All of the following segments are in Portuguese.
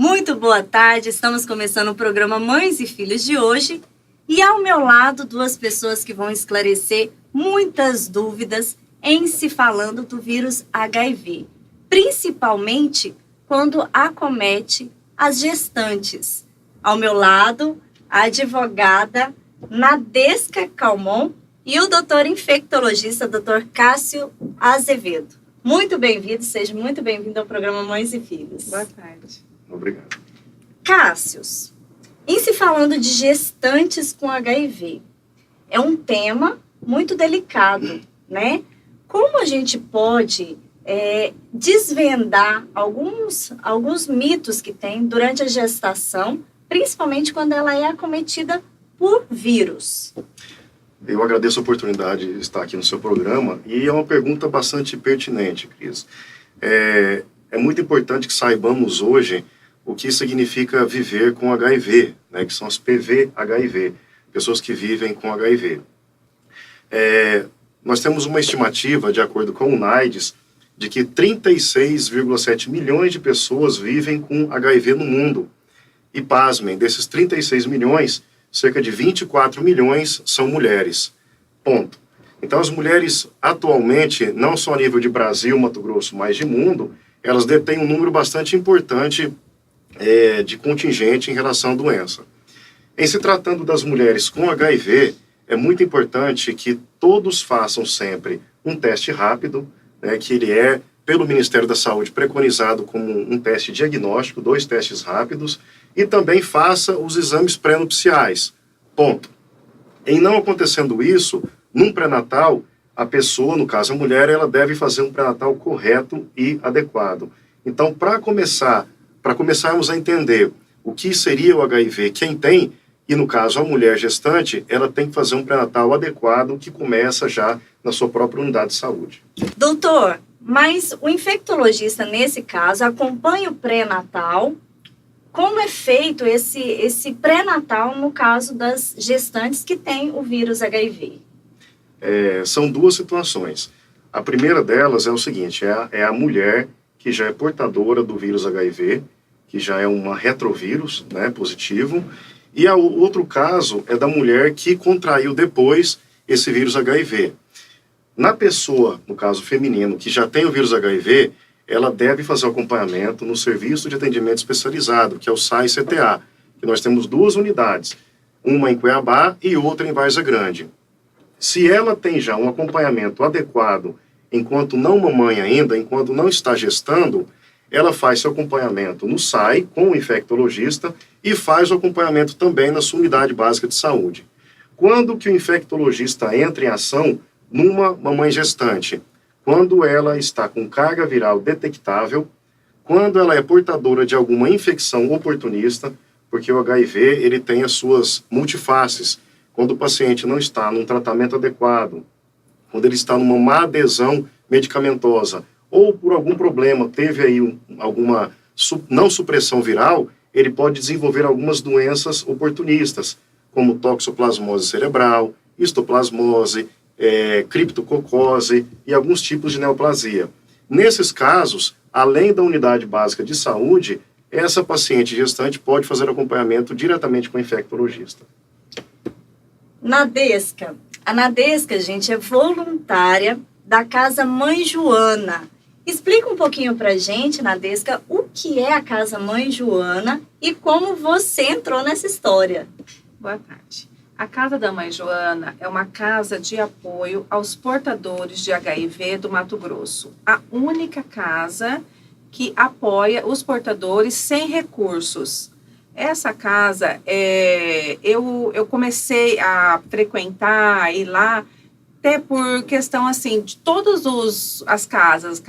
Muito boa tarde, estamos começando o programa Mães e Filhos de hoje e ao meu lado duas pessoas que vão esclarecer muitas dúvidas em se falando do vírus HIV, principalmente quando acomete as gestantes. Ao meu lado, a advogada Nadesca Calmon e o doutor infectologista, doutor Cássio Azevedo. Muito bem-vindo, seja muito bem-vindo ao programa Mães e Filhos. Boa tarde. Obrigado. Cássius, em se falando de gestantes com HIV, é um tema muito delicado, né? Como a gente pode desvendar alguns mitos que tem durante a gestação, principalmente quando ela é acometida por vírus? Eu agradeço a oportunidade de estar aqui no seu programa e é uma pergunta bastante pertinente, Cris. É muito importante que saibamos hoje o que significa viver com HIV, né, que são as PV-HIV, pessoas que vivem com HIV. Nós temos uma estimativa, de acordo com o UNAIDS, de que 36,7 milhões de pessoas vivem com HIV no mundo. E, pasmem, desses 36 milhões, cerca de 24 milhões são mulheres. Ponto. Então, as mulheres, atualmente, não só a nível de Brasil, Mato Grosso, mas de mundo, elas detêm um número bastante importante de contingente em relação à doença. Em se tratando das mulheres com HIV, é muito importante que todos façam sempre um teste rápido, né, que ele é, pelo Ministério da Saúde, preconizado como um teste diagnóstico, 2 testes rápidos, e também faça os exames pré-nupciais. Ponto. Em não acontecendo isso, num pré-natal, a pessoa, no caso a mulher, ela deve fazer um pré-natal correto e adequado. Então, para começarmos a entender o que seria o HIV, quem tem, e no caso a mulher gestante, ela tem que fazer um pré-natal adequado que começa já na sua própria unidade de saúde. Doutor, mas o infectologista, nesse caso, acompanha o pré-natal. Como é feito esse pré-natal no caso das gestantes que têm o vírus HIV? São 2 situações. A primeira delas é o seguinte, é a mulher que já é portadora do vírus HIV, que já é uma retrovírus, né, positivo, e o outro caso é da mulher que contraiu depois esse vírus HIV. Na pessoa, no caso feminino, que já tem o vírus HIV, ela deve fazer o acompanhamento no Serviço de Atendimento Especializado, que é o SAI-CTA, que nós temos 2 unidades, uma em Cuiabá e outra em Várzea Grande. Se ela tem já um acompanhamento adequado, enquanto não mamãe ainda, enquanto não está gestando, ela faz seu acompanhamento no SAI, com o infectologista, e faz o acompanhamento também na sua unidade básica de saúde. Quando que o infectologista entra em ação numa mamãe gestante? Quando ela está com carga viral detectável, quando ela é portadora de alguma infecção oportunista, porque o HIV ele tem as suas multifaces. Quando o paciente não está num tratamento adequado, quando ele está numa má adesão medicamentosa, ou por algum problema teve aí alguma não supressão viral, ele pode desenvolver algumas doenças oportunistas, como toxoplasmose cerebral, histoplasmose, criptococose e alguns tipos de neoplasia. Nesses casos, além da unidade básica de saúde, essa paciente gestante pode fazer acompanhamento diretamente com o infectologista. Nadesca. A Nadesca, gente, é voluntária da Casa Mãe Joana. Explica um pouquinho pra gente, Nadesca, o que é a Casa Mãe Joana e como você entrou nessa história. Boa tarde. A Casa da Mãe Joana é uma casa de apoio aos portadores de HIV do Mato Grosso. A única casa que apoia os portadores sem recursos. Essa casa, eu comecei a frequentar, ir lá, até por questão, assim, de todas as casas.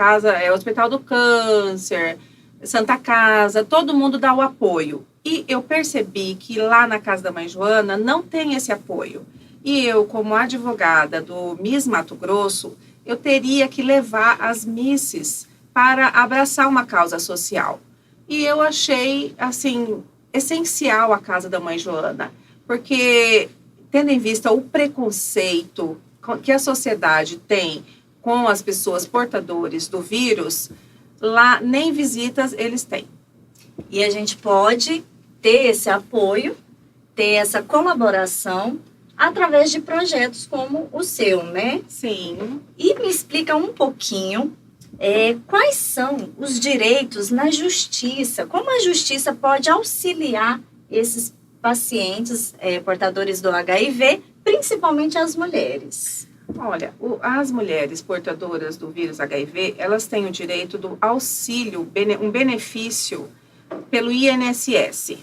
Hospital do Câncer, Santa Casa, todo mundo dá o apoio. E eu percebi que lá na Casa da Mãe Joana não tem esse apoio. E eu, como advogada do MIS Mato Grosso, eu teria que levar as misses para abraçar uma causa social. E eu achei, assim, essencial a Casa da Mãe Joana, porque, tendo em vista o preconceito que a sociedade tem com as pessoas portadoras do vírus, lá nem visitas eles têm. E a gente pode ter esse apoio, ter essa colaboração através de projetos como o seu, né? Sim. E me explica um pouquinho quais são os direitos na justiça, como a justiça pode auxiliar esses pacientes portadores do HIV, principalmente as mulheres. Olha, as mulheres portadoras do vírus HIV, elas têm o direito do auxílio, um benefício pelo INSS.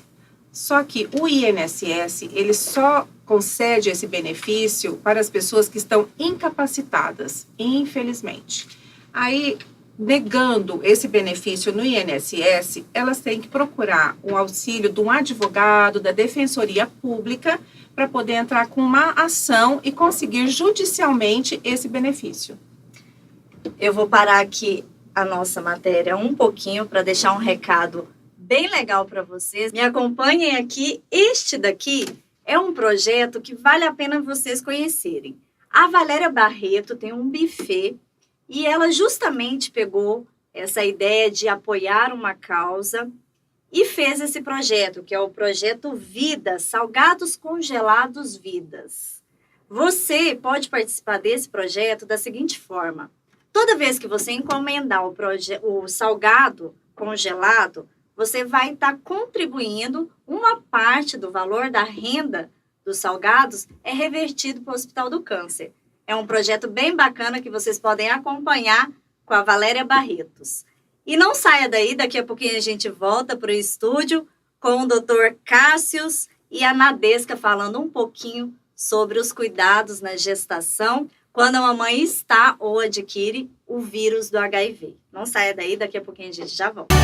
Só que o INSS, ele só concede esse benefício para as pessoas que estão incapacitadas, infelizmente. Aí, negando esse benefício no INSS, elas têm que procurar o auxílio de um advogado, da Defensoria Pública, para poder entrar com uma ação e conseguir judicialmente esse benefício. Eu vou parar aqui a nossa matéria um pouquinho para deixar um recado bem legal para vocês. Me acompanhem aqui. Este daqui é um projeto que vale a pena vocês conhecerem. A Valéria Barreto tem um buffet e ela justamente pegou essa ideia de apoiar uma causa e fez esse projeto, que é o projeto Vida, Salgados Congelados Vidas. Você pode participar desse projeto da seguinte forma. Toda vez que você encomendar o salgado congelado, você vai estar contribuindo, uma parte do valor da renda dos salgados é revertido para o Hospital do Câncer. É um projeto bem bacana que vocês podem acompanhar com a Valéria Barretos. E não saia daí, daqui a pouquinho a gente volta para o estúdio com o Dr. Cássius e a Nadesca falando um pouquinho sobre os cuidados na gestação quando a mamãe está ou adquire o vírus do HIV. Não saia daí, daqui a pouquinho a gente já volta.